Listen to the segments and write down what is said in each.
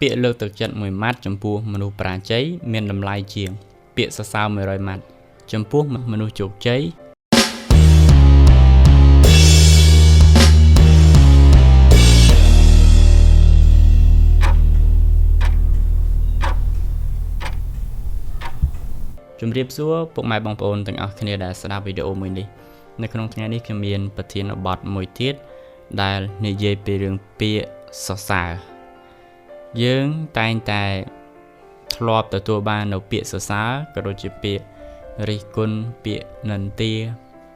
ពាក្យលើកទឹកចិត្តមួយម៉ាត់ចំពោះមនុស្សប្រាជ័យមានតម្លៃជាងពាក្យសរសើរ100ម៉ាត់ចំពោះមនុស្សជោគជ័យជំរាបសួរពុកម៉ែបងប្អូនទាំងអស់គ្នាដែលស្ដាប់វីដេអូមួយនេះនៅក្នុងថ្ងៃនេះខ្ញុំមានប្រធានបទមួយទៀតដែលនិយាយពីរឿងពាក្យសរសើរយើងតែងតែធ្លាប់ទទួលបាននៅពាក្យសរសើរក៏ដូចជាពាក្យរិះគន់ពាក្យនិន្ទា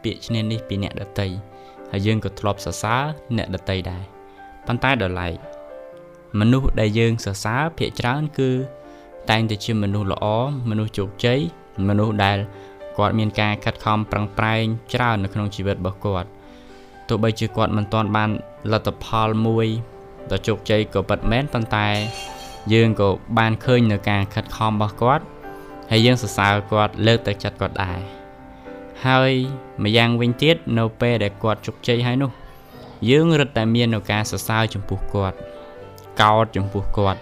ពាក្យឈ្នានីសពីអ្នកដទៃហើយយើងក៏ធ្លាប់សរសើរអ្នកដទៃដែរប៉ុន្តែដល់ឡែកមនុស្សដែលយើងសរសើរភាគច្រើនគឺតែងតែជាមនុស្សល្អមនុស្សជោគជ័យមនុស្សដែលគាត់មានការខិតខំប្រឹងប្រែងច្រើននៅក្នុងជីវិតរបស់គាត់ទោះបីជាគាត់មិនទាន់បានលទ្ធផលមួយដ៏ជោគជ័យក៏ពិតមែនប៉ុន្តែយើងក៏បានឃើញនៅការខិតខំរបស់គាត់ហើយយើងសរសើរគាត់លើកទឹកចិត្តគាត់ដែរហើយម្យ៉ាងវិញទៀតនៅពេលដែលគាត់ជោគជ័យហើយនោះយើងរឹតតែមាននៅការសរសើរចំពោះគាត់កោតចំពោះគាត់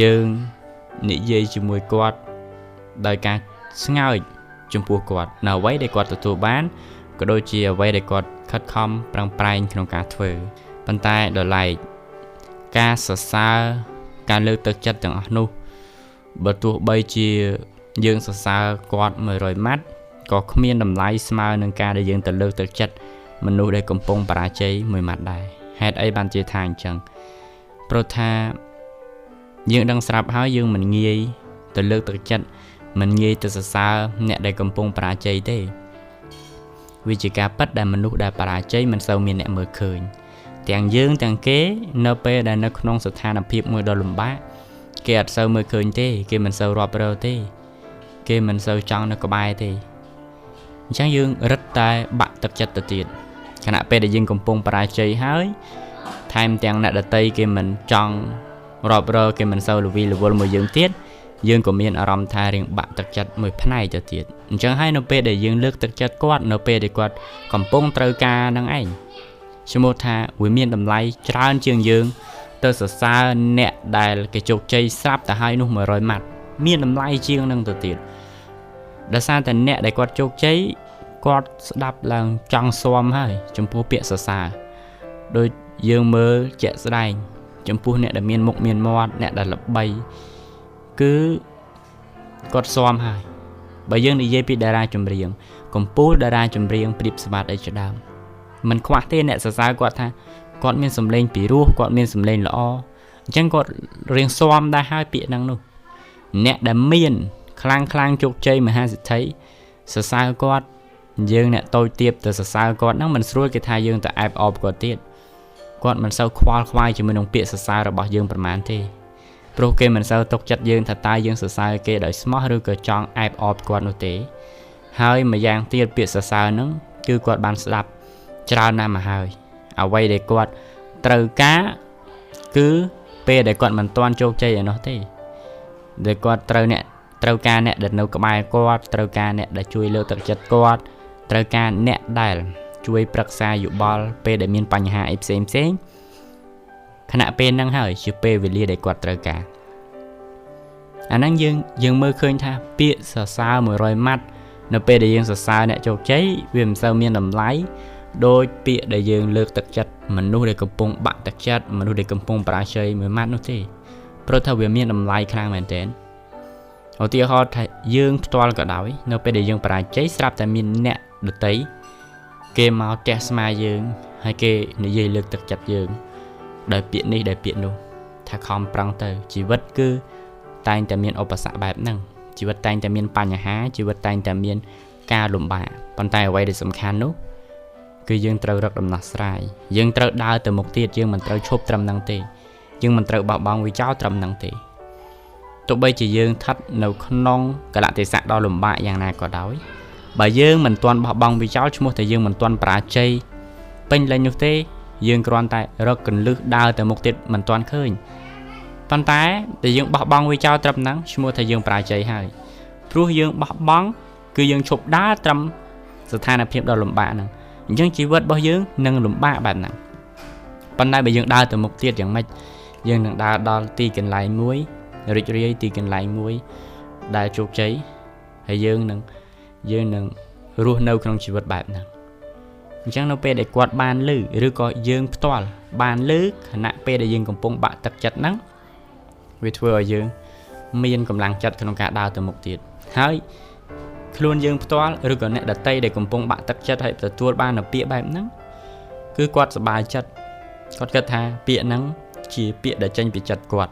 យើងនិយាយជាមួយគាត់ដោយការស្ងើចចំពោះគាត់នៅអ្វីដែលគាត់ទទួលបានក៏ដូចជាអ្វីដែលគាត់ខិតខំប្រឹងប្រែងក្នុងការធ្វើប៉ុន្តែដល់ឡែកការសរសើរការលើកទឹកចិត្តទាំងអស់នោះបើទោះបីជាយើងសរសើរគាត់100ម៉ាត់ក៏គ្មានតម្លៃស្មើនឹងការដែលយើងទៅលើកទឹកចិត្តមនុស្សដែលកំពុងបរាជ័យ1ម៉ាត់ដែរហេតុអីបានជាថាអញ្ចឹងព្រោះថាយើងដឹងស្រាប់ហើយយើងមិនងាយទៅលើកទឹកចិត្តមិនងាយទៅសរសើរអ្នកដែលកំពុងបរាជ័យទេវាជាការពិតដែលមនុស្សដែលបរាជ័យមិនសូវមានអ្នកមើលឃើញទាំងយើងទាំងគេនៅពេលដែលនៅក្នុងស្ថានភាពមួយដ៏លំបាកគេអត់សូវមើលឃើញទេគេមិនសូវរាប់រយទេគេមិនសូវចង់នៅក្បែរទេអញ្ចឹងយើងរឹតតែបាក់ទឹកចិត្តទៅទៀតខណៈពេលដែលយើងកំពុងបរាជ័យហើយថែមទាំងអ្នកដទៃគេមិនចង់រាប់រយគេមិនសូវល្វីល្វល់មួយយើងទៀតយើងក៏មានអារម្មណ៍ថារៀងបាក់ទឹកចិត្តមួយផ្នែកទៅទៀតអញ្ចឹងហើយនៅពេលដែលយើងលើកទឹកចិត្តគាត់នៅពេលដែលគាត់កំពុងត្រូវការនឹងឯងឈ្មោះថាវាមានតម្លៃច្រើនជាងយើងទៅសរសើរអ្នកដែលគេជោគជ័យស្រាប់ទៅហើយនោះ100ម៉ាត់មានតម្លៃជាងនឹងទៅទៀតដោយសារតែអ្នកដែលគាត់ជោគជ័យគាត់ស្ដាប់ឡើងចង់ស៊ាំហើយចំពោះពាក្យសរសើរដូចយើងមើលជាក់ស្ដែងចំពោះអ្នកដែលមានមុខមានមាត់អ្នកដែលល្បីគឺគាត់ស៊ាំហើយបើយើងនិយាយពីតារាចម្រៀងកំពូលតារាចម្រៀងប្រៀបស្វាតអីជាដើមមិនខ្វះទេអ្នកសរសើរគាត់ថាគាត់មានសម្លេងពីរោះគាត់មានសម្លេងល្អអញ្ចឹងគាត់រៀងស៊ាំដែរហើយពាក្យហ្នឹងនោះអ្នកដែលមានខ្លាំងជោគជ័យមហាសិទ្ធិសរសើរគាត់យើងអ្នកតូចទាបទៅសរសើរគាត់ហ្នឹងមិនស្រួលគេថាយើងទៅអែបអបគាត់ទៀតគាត់មិនសូវខ្វល់ខ្វាយជាមួយនឹងពាក្យសរសើររបស់យើងប្រមាណទេព្រោះគេមិនសូវទុកចិត្តយើងថាតើយើងសរសើរគេដោយស្មោះឬក៏ចង់អែបអបគាត់នោះទេហើយម្យ៉ាងទៀតពាក្យសរសើរហ្នឹងគឺគាត់បានស្ដាប់ច្រើនណាស់មកហើយអ្វីដែលគាត់ត្រូវការគឺពេលដែលគាត់មិនទាន់ជោគជ័យឯនោះទេដែលគាត់ត្រូវការអ្នកដែលនៅក្បែរគាត់ត្រូវការអ្នកដែលជួយលើកទឹកចិត្តគាត់ត្រូវការអ្នកដែលជួយប្រឹក្សាយោបល់ពេលដែលមានបញ្ហាអីផ្សេងខណៈពេលហ្នឹងហើយជាពេលវេលាដែលគាត់ត្រូវការអាហ្នឹងយើងមើលឃើញថាពាក្យសរសើរ100ម៉ាត់នៅពេលដែលយើងសរសើរអ្នកជោគជ័យវាមិនសូវមានតម្លៃដោយពាក្យដែលយើងលើកទឹកចិត្តមនុស្សដែលកំពុងបាក់ទឹកចិត្តមនុស្សដែលកំពុងបរាជ័យ1ម៉ាត់នោះទេព្រោះថាវាមានតម្លៃខ្លាំងមែនទែនឧទាហរណ៍ថាយើងផ្ទាល់ក៏ដោយនៅពេលដែលយើងបរាជ័យស្រាប់តែមានអ្នកដទៃគេមកទះស្មាយើងហើយគេនិយាយលើកទឹកចិត្តយើងដោយពាក្យនេះដោយពាក្យនោះថាខំប្រឹងទៅជីវិតគឺតែងតែមានឧបសគ្គបែបហ្នឹងជីវិតតែងតែមានបញ្ហាជីវិតតែងតែមានការលំបាកប៉ុន្តែអ្វីដែលសំខាន់នោះគឺយើងត្រូវរកដំណោះស្រាយយើងត្រូវដើរទៅមុខទៀតយើងមិនត្រូវឈប់ត្រឹមហ្នឹងទេយើងមិនត្រូវបោះបង់វាចោលត្រឹមហ្នឹងទេទោះបីជាយើងស្ថិតនៅក្នុងកលៈទេសៈដ៏លំបាកយ៉ាងណាក៏ដោយបើយើងមិនទាន់បោះបង់វាចោលឈ្មោះតែយើងមិនទាន់បរាជ័យពេញលេញនោះទេយើងគ្រាន់តែរកកន្លឹះដើរទៅមុខទៀតមិនទាន់ឃើញប៉ុន្តែតែយើងបោះបង់វាចោលត្រឹមហ្នឹងឈ្មោះថាយើងបរាជ័យហើយព្រោះយើងបោះបង់គឺយើងឈប់ដើរត្រឹមស្ថានភាពដ៏លំបាកហ្នឹងអញ្ចឹងជីវិតរបស់យើងនឹងលំបាកបែបហ្នឹងប៉ុន្តែបើយើងដើរទៅមុខទៀតយ៉ាងម៉េច dương nâng đá đo tì cần lại muối rịch riêng tì cần lại muối đã chụp cháy hay dương nâng rùa nâu trong chỉ vật bạp nâng chẳng nó bê để quạt bàn lư rư có dương toàn bàn lư khả nạ bê để dương cầm bông bạ tật chặt nắng vì thưa ở dương miên cầm lăng chặt trong cả đào từ một tiếtហើយខ្លួនយើងផ្ទាល់ឬក៏អ្នកដតីដែលកំពុងបាក់ទឹកចិត្តហើយទទួលបាននូវពាក្យបែបហ្នឹងគឺគាត់សប្បាយចិត្តគាត់គិតថាពាក្យហ្នឹងជាពាក្យដែលចេញពីចិត្តគាត់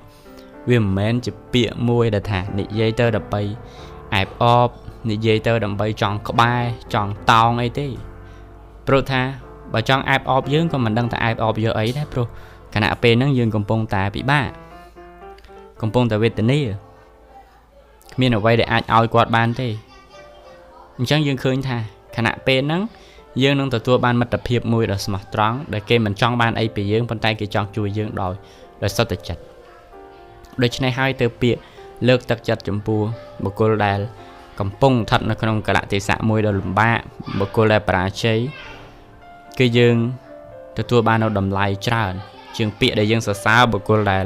វាមិនមែនជាពាក្យមួយដែលថានិយាយទៅដើម្បីអែបអបនិយាយទៅដើម្បីចង់ក្បែរចង់តោងអីទេព្រោះថាបើចង់អែបអបយើងក៏មិនដឹងថាអែបអបយកអីដែរព្រោះខណៈពេលហ្នឹងយើងកំពុងតែពិបាកកំពុងតែវេទនាគ្មានអ្វីដែលអាចឲ្យគាត់បានទេអញ្ចឹងយើងឃើញថាខណៈពេលហ្នឹងយើងនឹងទទួលបានមិត្តភាពមួយដ៏ស្មោះត្រង់ដែលគេមិនចង់បានអីពីយើងប៉ុន្តែគេចង់ជួយយើងដោយសុទ្ធតែចិត្តដូច្នេះហើយទៅពាក្យលើកទឹកចិត្តចំពោះបុគ្គលដែលកំពុងស្ថិតនៅក្នុងកលៈទេសៈមួយដ៏លំបាកបុគ្គលដែលបរាជ័យគឺយើងទទួលបាននូវតម្លៃច្រើនជាងពាក្យដែលយើងសរសើរបុគ្គលដែល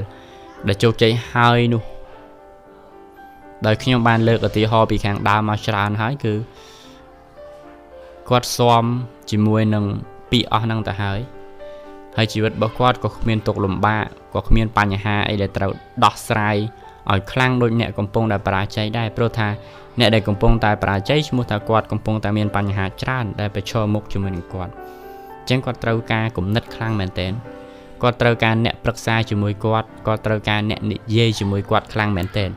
ជោគជ័យហើយនោះដោយខ្ញុំបានលើកឧទាហរណ៍ពីខាងដើមមកច្រើនហើយគឺគាត់ស៊ាំជាមួយនឹងពីអស់ហ្នឹងទៅហើយជីវិតរបស់គាត់ក៏គ្មានទុក្ខលំបាកក៏គ្មានបញ្ហាអីដែលត្រូវដោះស្រាយឲ្យខ្លាំងដូចអ្នកកំពុងតែបរាជ័យដែរព្រោះថាអ្នកដែលកំពុងតែបរាជ័យឈ្មោះថាគាត់កំពុងតែមានបញ្ហាច្រើនដែលប្រឈមមុខជាមួយនឹងគាត់អញ្ចឹងគាត់ត្រូវការគំនិតខ្លាំងមែនទែនគាត់ត្រូវការអ្នកប្រឹក្សាជាមួយគាត់គាត់ត្រូវការអ្នកនិយាយជាមួយគាត់ខ្លាំងមែនទែន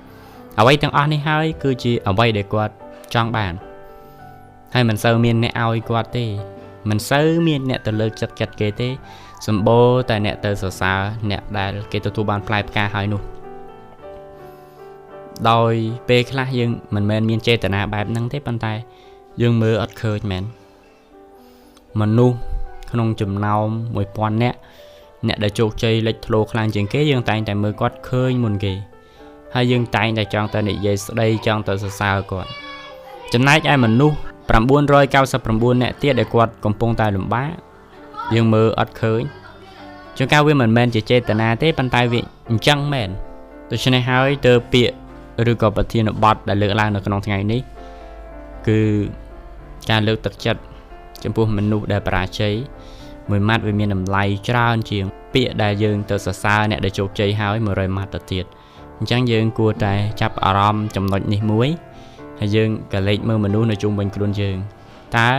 អ្វីទាំងអស់នេះហើយគឺជាអ្វីដែលគាត់ចង់បានហើយមិនសូវមានអ្នកឲ្យគាត់ទេមិនសូវមានអ្នកទៅលើកចិត្តគេទេសម្បូរតែអ្នកទៅសរសើរអ្នកដែលគេទទួលបានផ្លែផ្កាហើយនោះដោយពេលខ្លះយើងមិនមែនមានចេតនាបែបហ្នឹងទេប៉ុន្តែយើងមើលអត់ឃើញមែនមនុស្សក្នុងចំណោម 1000 អ្នកដែលជោគជ័យលេចធ្លោខ្លាំងជាងគេយើងតែងតែមើលគាត់ឃើញមុនគេហើយយើងតែងតែចង់ទៅនិយាយស្ដីចង់ទៅសរសើរគាត់ចំណែកឯមនុស្ស999អ្នកទៀតដែលគាត់កំពុងតែលំបាកយើងមើលអត់ឃើញជួនកាលវាមិនមែនជាចេតនាទេប៉ុន្តែវាអញ្ចឹងមែនដូច្នេះហើយទៅពាក្យឬក៏ប្រធានបទដែលលើកឡើងនៅក្នុងថ្ងៃនេះគឺការលើកទឹកចិត្តចំពោះមនុស្សដែលបរាជ័យមួយម៉ាត់វាមានតម្លៃច្រើនជាងពាក្យដែលយើងទៅសរសើរអ្នកដែលជោគជ័យហើយ100ម៉ាត់ទៅទៀតអញ្ចឹងយើងគួរតែចាប់អារម្មណ៍ចំណុចនេះមួយហើយយើងក៏លេចមើលមនុស្សនៅជុំវិញខ្លួនយើងតើ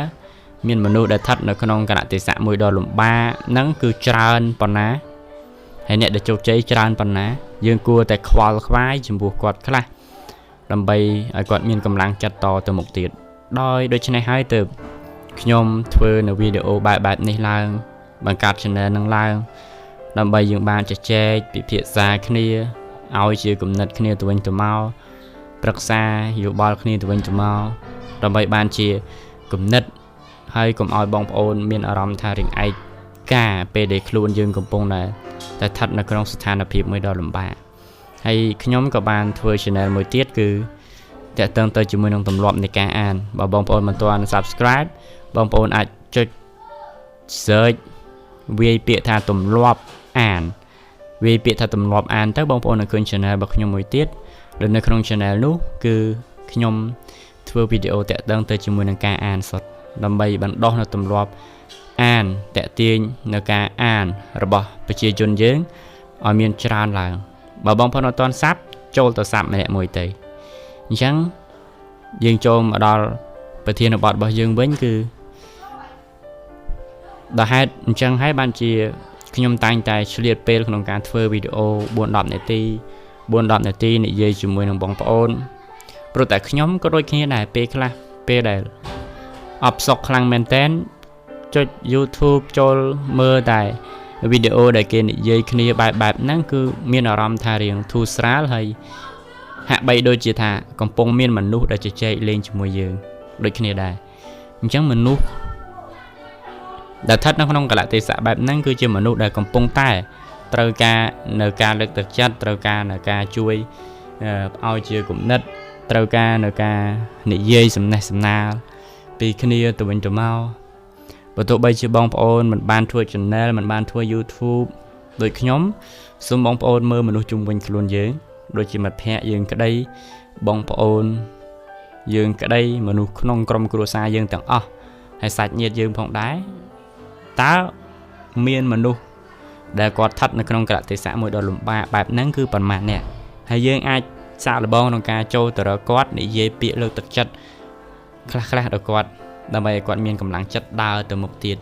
មានមនុស្សដែលស្ថិតនៅក្នុងកលៈទេសៈមួយដ៏លំបាកហ្នឹងគឺច្រើនប៉ុណ្ណាហើយអ្នកដែលជោគជ័យច្រើនប៉ុណ្ណាយើងគួរតែខ្វល់ខ្វាយចំពោះគាត់ខ្លះដើម្បីឲ្យគាត់មានកម្លាំងចិត្តតទៅមុខទៀតដូច្នេះហើយទើបខ្ញុំធ្វើនៅវីដេអូបែបនេះឡើងបង្កើត channel នឹងឡើងដើម្បីយើងបានជជែកពិភាក្សាគ្នាឲ្យជាគំនិតគ្នាទៅវិញទៅមកប្រឹក្សាយោបល់គ្នាទៅវិញទៅមកដើម្បីបានជាគំនិតហើយកុំឲ្យបងប្អូនមានអារម្មណ៍ថារៀងឯកាពេលដែលខ្លួនយើងកំពុងតែស្ថិតនៅក្នុងស្ថានភាពមួយដ៏លំបាកហើយខ្ញុំក៏បានធ្វើ channel មួយទៀតគឺតាក់ទងទៅជាមួយនឹងទម្លាប់នៃការអានបើបងប្អូនមិនទាន់ subscribe បងប្អូនអាចចុច search វាយពាក្យថាទម្លាប់អានវាយពាក្យថាទម្លាប់អានទៅបងប្អូននឹងឃើញ channel របស់ខ្ញុំមួយទៀតដែលនៅក្នុង channel នោះគឺខ្ញុំធ្វើវីដេអូតាក់ទងទៅជាមួយនឹងការអានសុទ្ធដើម្បីបណ្ដុះនៅទម្លាប់អានតាក់ទាញនៅការអានរបស់ប្រជាជនយើងឲ្យមានច្រើនឡើងបើបងប្អូនអត់ទាន់សាប់ចូលទៅសាប់ម្នាក់មួយទៅអញ្ចឹងយើងចូលមកដល់ប្រធានបទរបស់យើងវិញគឺដល់ហេតុអញ្ចឹងហើយបានជាខ្ញុំតែងតែឆ្លៀតពេលក្នុងការធ្វើវីដេអូ 4-10 នាទីនិយាយជាមួយនឹងបងប្អូនព្រោះតែខ្ញុំក៏ដូចគ្នាដែរពេលខ្លះពេលដែលអបសុកខ្លាំងមែនតើចុច YouTube ចូលមើលតែវីដេអូដែលគេនិយាយគ្នាបែបហ្នឹងគឺមានអារម្មណ៍ថារៀងធូរស្រាលហើយហាក់បីដូចជាថាកំពុងមានមនុស្សដែលជជែកលេងជាមួយយើងដូចគ្នាដែរអញ្ចឹងមនុស្សដែលស្ថិតនៅក្នុងកលៈទេសៈបែបហ្នឹងគឺជាមនុស្សដែលកំពុងតែត្រូវការនៅការលើកទឹកចិត្តត្រូវការនៅការជួយឲ្យជាគំនិតត្រូវការនៅការនិយាយសំណេះសំណាលពីគ្នាទៅវិញទៅមកបើទោះបីជាបងប្អូនមិនបានធ្វើ channel មិនបានធ្វើ YouTube ដូចខ្ញុំសូមបងប្អូនមើលមនុស្សជុំវិញខ្លួនយើងដូចជាមិត្តភ័ក្តិយើងក្តីបងប្អូនយើងក្តីមនុស្សក្នុងក្រុមគ្រួសារយើងទាំងអស់ហើយសាច់ញាតិយើងផងដែរតើមានមនុស្សដែលគាត់ស្ថិតនៅក្នុងក្រតិស័កមួយដ៏លំបាកបែបហ្នឹងគឺប៉ុន្មានអ្នកហើយយើងអាចសាកល្បងក្នុងការចូលទៅរកគាត់និយាយពាក្យលើកទឹកចិត្តខ្លះៗដល់គាត់ដើម្បីឲ្យគាត់មានកម្លាំងចិត្តដើរទៅមុខទៀត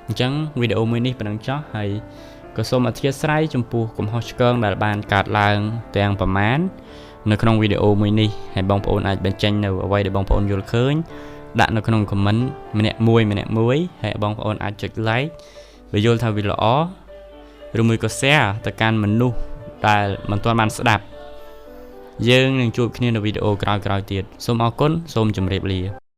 អញ្ចឹងវីដេអូមួយនេះប៉ុណ្ណឹងចុះហើយក៏សូមអធិស្ឋានចំពោះកំហុសឆ្គងដែលបានកើតឡើងទាំងប្រមាណនៅក្នុងវីដេអូមួយនេះហើយបងប្អូនអាចបញ្ចេញនៅអ្វីដែលបងប្អូនយល់ឃើញដាក់នៅក្នុង comment ម្នាក់មួយហើយបងប្អូនអាចចុច like បើយល់ថាវាល្អឬមួយក៏ share ទៅកាន់មនុស្សដែលមិនទាន់បានស្ដាប់យើងនឹងជួបគ្នានៅវីដេអូក្រោយៗទៀតសូមអរគុណសូមជម្រាបលា